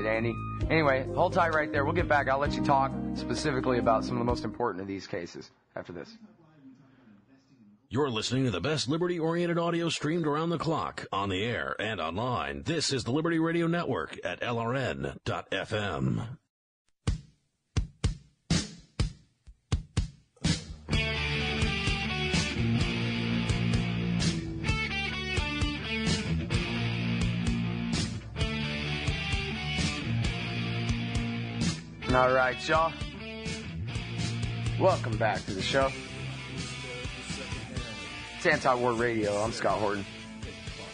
Andy. Anyway, hold tight right there. We'll get back. I'll let you talk specifically about some of the most important of these cases after this. You're listening to the best liberty-oriented audio streamed around the clock, on the air and online. This is the Liberty Radio Network at LRN.FM. All right, y'all. Welcome back to the show. It's Antiwar Radio. I'm Scott Horton.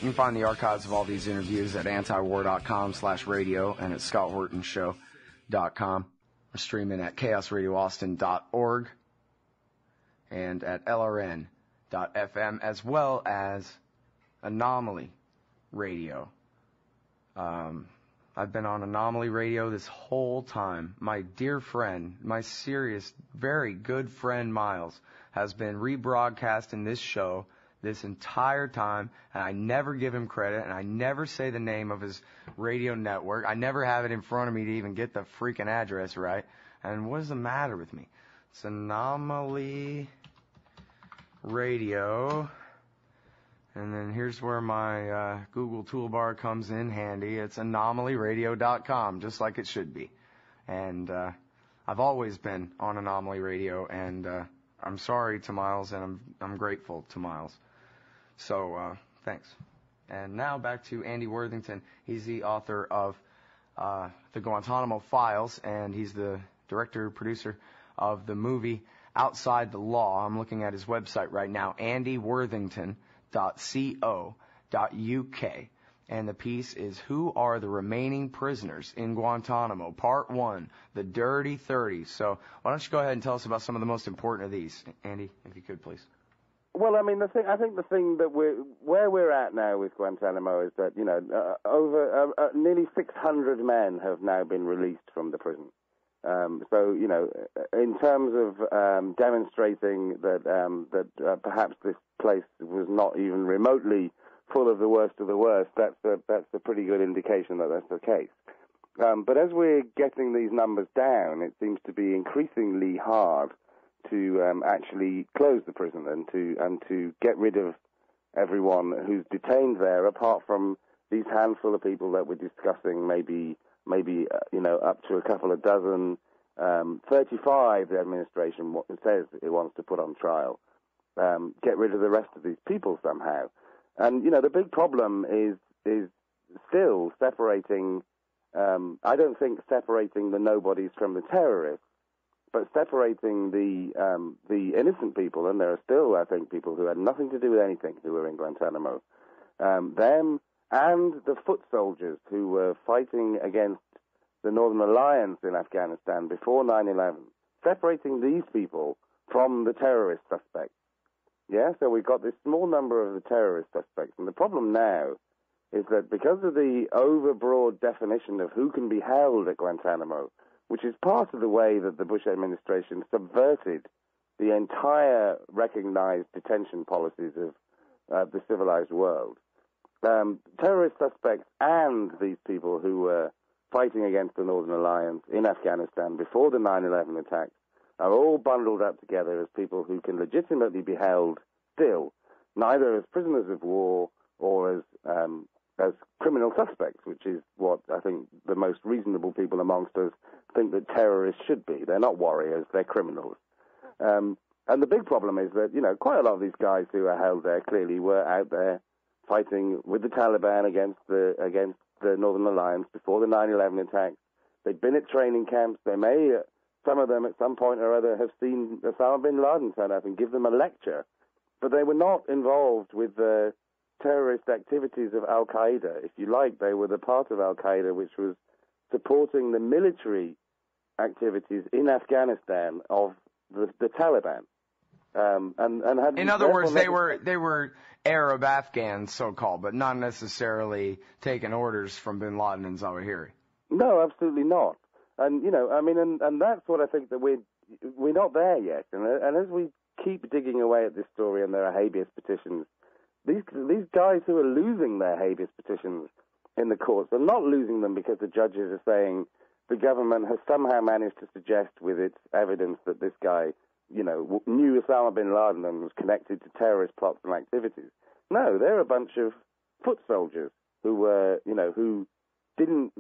You can find the archives of all these interviews at antiwar.com/radio and at scotthortonshow.com. We're streaming at chaosradioaustin.org and at lrn.fm, as well as Anomaly Radio. I've been on Anomaly Radio this whole time. My dear friend, my serious, very good friend Miles, has been rebroadcasting this show this entire time, and I never give him credit, and I never say the name of his radio network. I never have it in front of me to even get the freaking address right. And what is the matter with me? It's Anomaly Radio. And then here's where my Google toolbar comes in handy. It's anomalyradio.com, just like it should be. And I've always been on Anomaly Radio, and I'm sorry to Miles, and I'm grateful to Miles. So thanks. And now back to Andy Worthington. He's the author of the Guantanamo Files, and he's the director, producer of the movie Outside the Law. I'm looking at his website right now, andyworthington.co.uk. And the piece is Who Are the Remaining Prisoners in Guantanamo? Part 1, The Dirty 30. So why don't you go ahead and tell us about some of the most important of these, Andy, if you could, please. Well, I mean, I think the thing that where we're at now with Guantanamo is that, you know, over nearly 600 men have now been released from the prison. So, you know, in terms of demonstrating that perhaps this place was not even remotely full of the worst, that's a pretty good indication that that's the case. But as we're getting these numbers down, it seems to be increasingly hard to actually close the prison and to get rid of everyone who's detained there, apart from these handful of people that we're discussing, maybe you know, up to a couple of dozen, 35 the administration says it wants to put on trial. Get rid of the rest of these people somehow. And, you know, the big problem is still separating, I don't think separating the nobodies from the terrorists, but separating the innocent people, and there are still, I think, people who had nothing to do with anything who were in Guantanamo, them and the foot soldiers who were fighting against the Northern Alliance in Afghanistan before 9/11, separating these people from the terrorist suspects. Yeah, so we've got this small number of the terrorist suspects, and the problem now is that because of the overbroad definition of who can be held at Guantanamo, which is part of the way that the Bush administration subverted the entire recognized detention policies of the civilized world, terrorist suspects and these people who were fighting against the Northern Alliance in Afghanistan before the 9/11 attacks are all bundled up together as people who can legitimately be held still, neither as prisoners of war or as criminal suspects, which is what I think the most reasonable people amongst us think that terrorists should be. They're not warriors, they're criminals. And the big problem is that, you know, quite a lot of these guys who are held there clearly were out there fighting with the Taliban against the Northern Alliance before the 9/11 attacks. They'd been at training camps. They may, some of them at some point or other, have seen Osama bin Laden turn up and give them a lecture. But they were not involved with the terrorist activities of Al-Qaeda. If you like, they were the part of Al-Qaeda which was supporting the military activities in Afghanistan of the Taliban. And had, in other words, they were Arab Afghans, so-called, but not necessarily taking orders from bin Laden and Zawahiri. No, absolutely not. And, you know, I mean, and that's what I think that we're not there yet. And as we keep digging away at this story and there are habeas petitions, these guys who are losing their habeas petitions in the courts. They're not losing them because the judges are saying the government has somehow managed to suggest with its evidence that this guy, knew Osama bin Laden and was connected to terrorist plots and activities. No, they're a bunch of foot soldiers who were, who didn't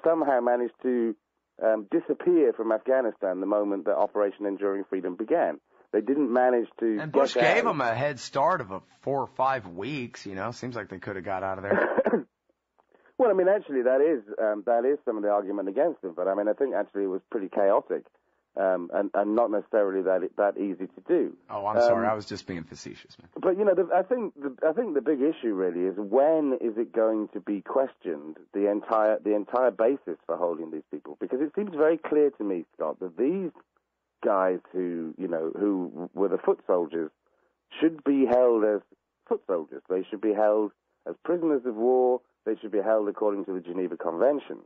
somehow manage to disappear from Afghanistan the moment that Operation Enduring Freedom began. They didn't manage to. And Bush gave them a head start of 4 or 5 weeks. Seems like they could have got out of there. Well, I mean, actually, that is some of the argument against them. But I mean, I think actually it was pretty chaotic, and not necessarily that easy to do. Oh, I'm sorry, I was just being facetious, man. But I think the big issue really is when is it going to be questioned the entire basis for holding these people? Because it seems very clear to me, Scott, that these guys who were the foot soldiers should be held as foot soldiers. They should be held as prisoners of war. They should be held according to the Geneva Conventions.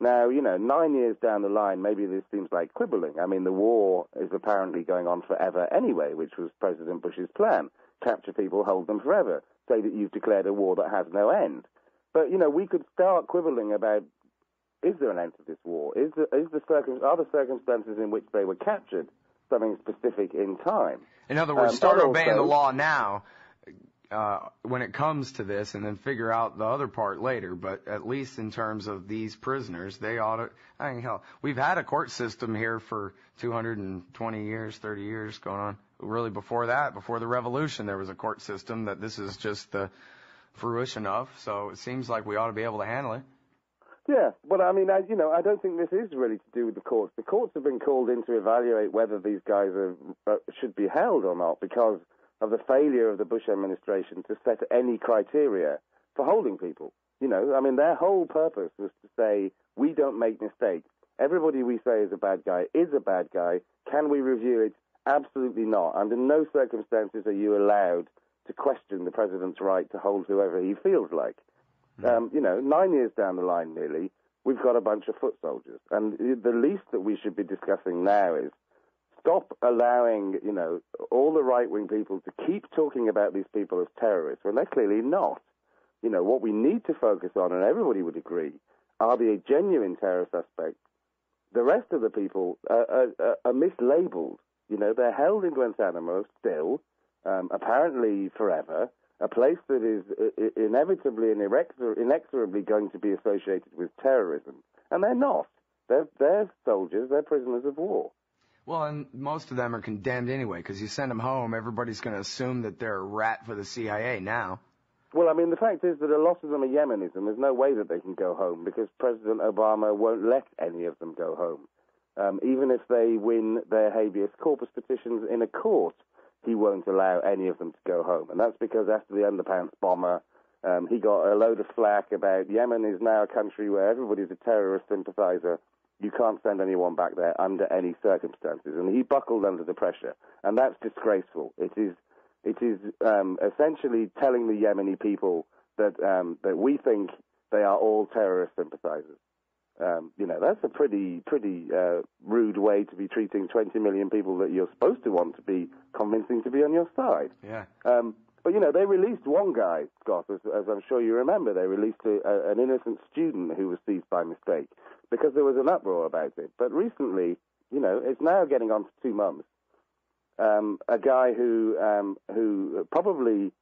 Now, 9 years down the line, maybe this seems like quibbling. I mean, the war is apparently going on forever anyway, which was President Bush's plan. Capture people, hold them forever. Say that you've declared a war that has no end. But, we could start quibbling about, is there an end to this war? Are the circumstances in which they were captured something specific in time? In other words, start obeying the law now when it comes to this, and then figure out the other part later. But at least in terms of these prisoners, they ought to. I mean, hell, we've had a court system here for 220 years, 30 years going on. Really, before that, before the revolution, there was a court system that this is just the fruition of. So it seems like we ought to be able to handle it. Yeah, but I mean, I don't think this is really to do with the courts. The courts have been called in to evaluate whether these guys should be held or not because of the failure of the Bush administration to set any criteria for holding people. I mean, their whole purpose was to say, we don't make mistakes. Everybody we say is a bad guy is a bad guy. Can we review it? Absolutely not. Under no circumstances are you allowed to question the president's right to hold whoever he feels like. 9 years down the line nearly, we've got a bunch of foot soldiers. And the least that we should be discussing now is stop allowing, all the right-wing people to keep talking about these people as terrorists when they're clearly not. What we need to focus on, and everybody would agree, are the genuine terror suspects. The rest of the people are mislabeled. They're held in Guantanamo still, apparently forever, a place that is inevitably and inexorably going to be associated with terrorism. And they're not. They're soldiers. They're prisoners of war. Well, and most of them are condemned anyway, because you send them home, everybody's going to assume that they're a rat for the CIA now. Well, I mean, the fact is that a lot of them are Yemenis, and there's no way that they can go home, because President Obama won't let any of them go home. Even if they win their habeas corpus petitions in a court, he won't allow any of them to go home. And that's because after the underpants bomber, he got a load of flack about Yemen is now a country where everybody's a terrorist sympathizer. You can't send anyone back there under any circumstances. And he buckled under the pressure. And that's disgraceful. It is essentially telling the Yemeni people that we think they are all terrorist sympathizers. That's a pretty rude way to be treating 20 million people that you're supposed to want to be convincing to be on your side. Yeah. But they released one guy, Scott, as I'm sure you remember. They released an innocent student who was seized by mistake because there was an uproar about it. But recently, it's now getting on for 2 months. A guy who probably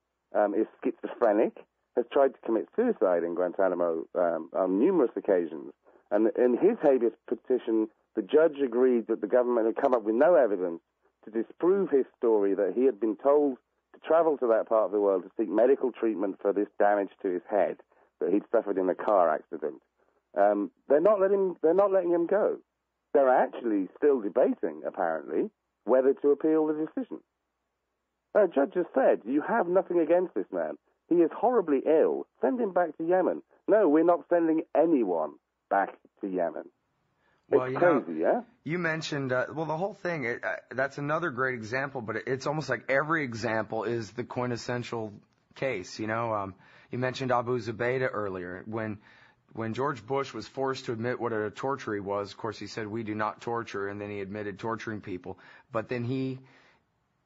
is schizophrenic has tried to commit suicide in Guantanamo on numerous occasions. And in his habeas petition, the judge agreed that the government had come up with no evidence to disprove his story that he had been told to travel to that part of the world to seek medical treatment for this damage to his head that he'd suffered in a car accident. They're not letting him go. They're actually still debating, apparently, whether to appeal the decision. A judge has said, you have nothing against this man. He is horribly ill. Send him back to Yemen. No, we're not sending anyone back to Yemen. Well, it's crazy, yeah? You mentioned, the whole thing, that's another great example, but it's almost like every example is the quintessential case, You mentioned Abu Zubaydah earlier. When George Bush was forced to admit what a torture was, of course, he said, we do not torture, and then he admitted torturing people. But then he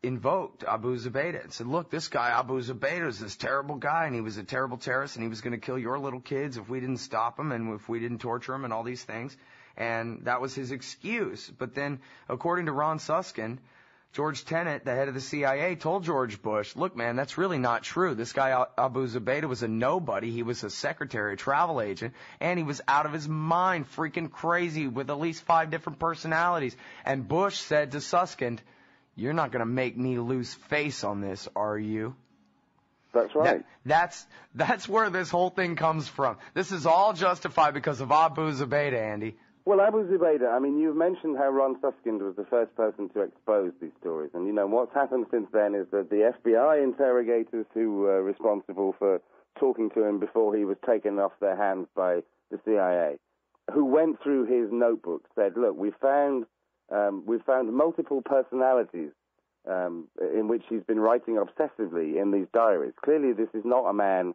invoked Abu Zubaydah and said, look, this guy, Abu Zubaydah, is this terrible guy, and he was a terrible terrorist, and he was going to kill your little kids if we didn't stop him and if we didn't torture him and all these things. And that was his excuse. But then, according to Ron Suskind, George Tenet, the head of the CIA, told George Bush, look, man, that's really not true. This guy, Abu Zubaydah, was a nobody. He was a secretary, a travel agent, and he was out of his mind, freaking crazy, with at least 5 different personalities. And Bush said to Suskind, you're not going to make me lose face on this, are you? That's right. That's where this whole thing comes from. This is all justified because of Abu Zubaydah, Andy. Well, Abu Zubaydah, I mean, you've mentioned how Ron Suskind was the first person to expose these stories. And, you know, what's happened since then is that the FBI interrogators who were responsible for talking to him before he was taken off their hands by the CIA, who went through his notebook, said, look, we found multiple personalities in which he's been writing obsessively in these diaries. Clearly, this is not a man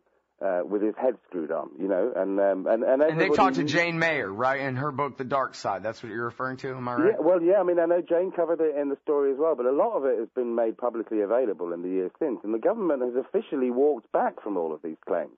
with his head screwed on, you know, and they talked to Jane Mayer, right, in her book, The Dark Side. That's what you're referring to, am I right? Yeah, well, yeah, I mean, I know Jane covered it in the story as well, but a lot of it has been made publicly available in the years since, and the government has officially walked back from all of these claims.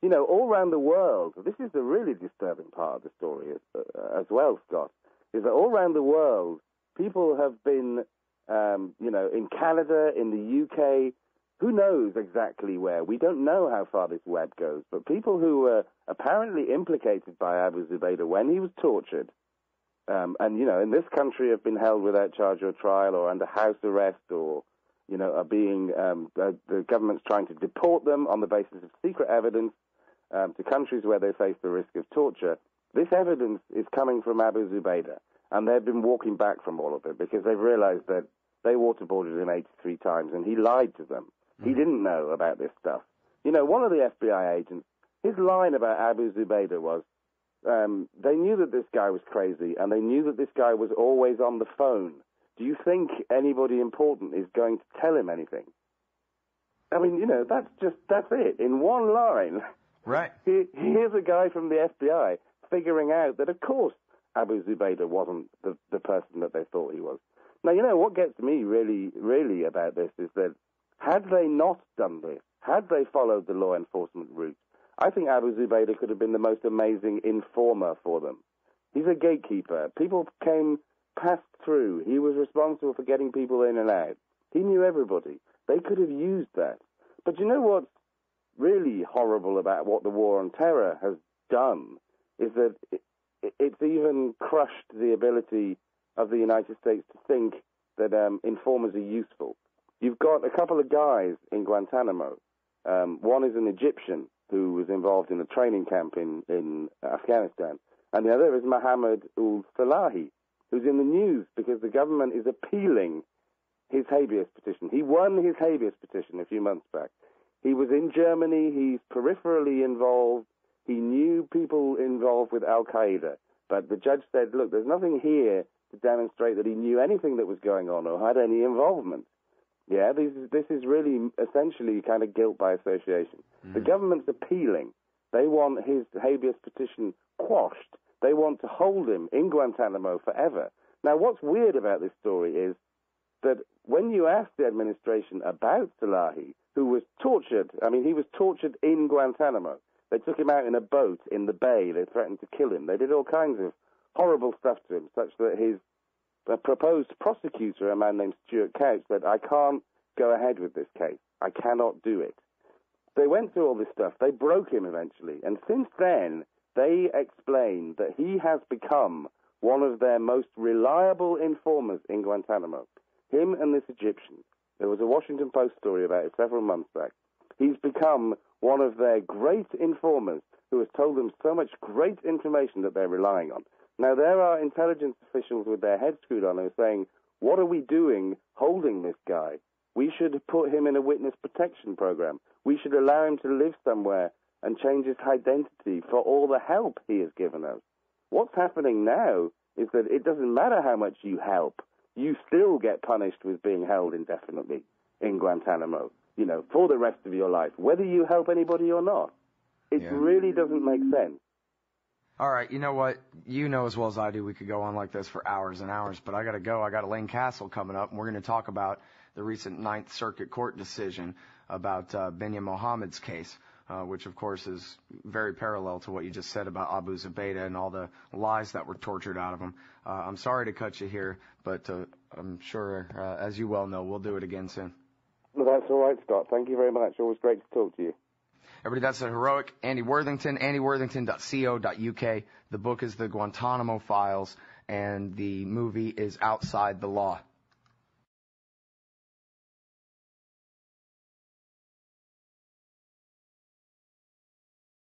You know, all around the world, this is the really disturbing part of the story as well, Scott, is that all around the world, people have been, you know, in Canada, in the UK, who knows exactly where? We don't know how far this web goes, but people who were apparently implicated by Abu Zubaydah when he was tortured, and, you know, in this country have been held without charge or trial or under house arrest or, you know, are being, the government's trying to deport them on the basis of secret evidence to countries where they face the risk of torture. This evidence is coming from Abu Zubaydah, and they've been walking back from all of it because they've realized that they waterboarded him 83 times, and he lied to them. He didn't know about this stuff. You know, one of the FBI agents, his line about Abu Zubaydah was, they knew that this guy was crazy, and they knew that this guy was always on the phone. Do you think anybody important is going to tell him anything? I mean, you know, that's it. In one line, right? Here's a guy from the FBI figuring out that, of course, Abu Zubaydah wasn't the person that they thought he was. Now, you know, what gets me really, really about this is that had they not done this, had they followed the law enforcement route, I think Abu Zubaydah could have been the most amazing informer for them. He's a gatekeeper. People passed through. He was responsible for getting people in and out. He knew everybody. They could have used that. But you know what's really horrible about what the war on terror has done is that it's even crushed the ability of the United States to think that informers are useful. You've got a couple of guys in Guantanamo. One is an Egyptian who was involved in a training camp in Afghanistan, and the other is Mohammed ul-Salahi, who's in the news because the government is appealing his habeas petition. He won his habeas petition a few months back. He was in Germany. He's peripherally involved. He knew people involved with Al-Qaeda, but the judge said, look, there's nothing here to demonstrate that he knew anything that was going on or had any involvement. Yeah, this is really essentially kind of guilt by association. The government's appealing. They want his habeas petition quashed. They want to hold him in Guantanamo forever. Now, what's weird about this story is that when you ask the administration about Salahi, who was tortured, I mean, he was tortured in Guantanamo. They took him out in a boat in the bay. They threatened to kill him. They did all kinds of horrible stuff to him, such that his proposed prosecutor, a man named Stuart Couch, said, I can't go ahead with this case. I cannot do it. They went through all this stuff. They broke him eventually. And since then, they explained that he has become one of their most reliable informers in Guantanamo. Him and this Egyptian. There was a Washington Post story about it several months back. He's become one of their great informers who has told them so much great information that they're relying on. Now, there are intelligence officials with their heads screwed on who are saying, what are we doing holding this guy? We should put him in a witness protection program. We should allow him to live somewhere and change his identity for all the help he has given us. What's happening now is that it doesn't matter how much you help. You still get punished with being held indefinitely in Guantanamo, you know, for the rest of your life, whether you help anybody or not. It really doesn't make sense. All right, you know what? You know as well as I do we could go on like this for hours and hours, but I got to go. I got Elaine Castle coming up, and we're going to talk about the recent Ninth Circuit Court decision about Binyam Mohammed's case, which, of course, is very parallel to what you just said about Abu Zubaydah and all the lies that were tortured out of him. I'm sorry to cut you here, but I'm sure, as you well know, we'll do it again soon. Well, that's all right, Scott. Thank you very much. Always great to talk to you. Everybody, that's the heroic Andy Worthington, andyworthington.co.uk. The book is The Guantanamo Files, and the movie is Outside the Law.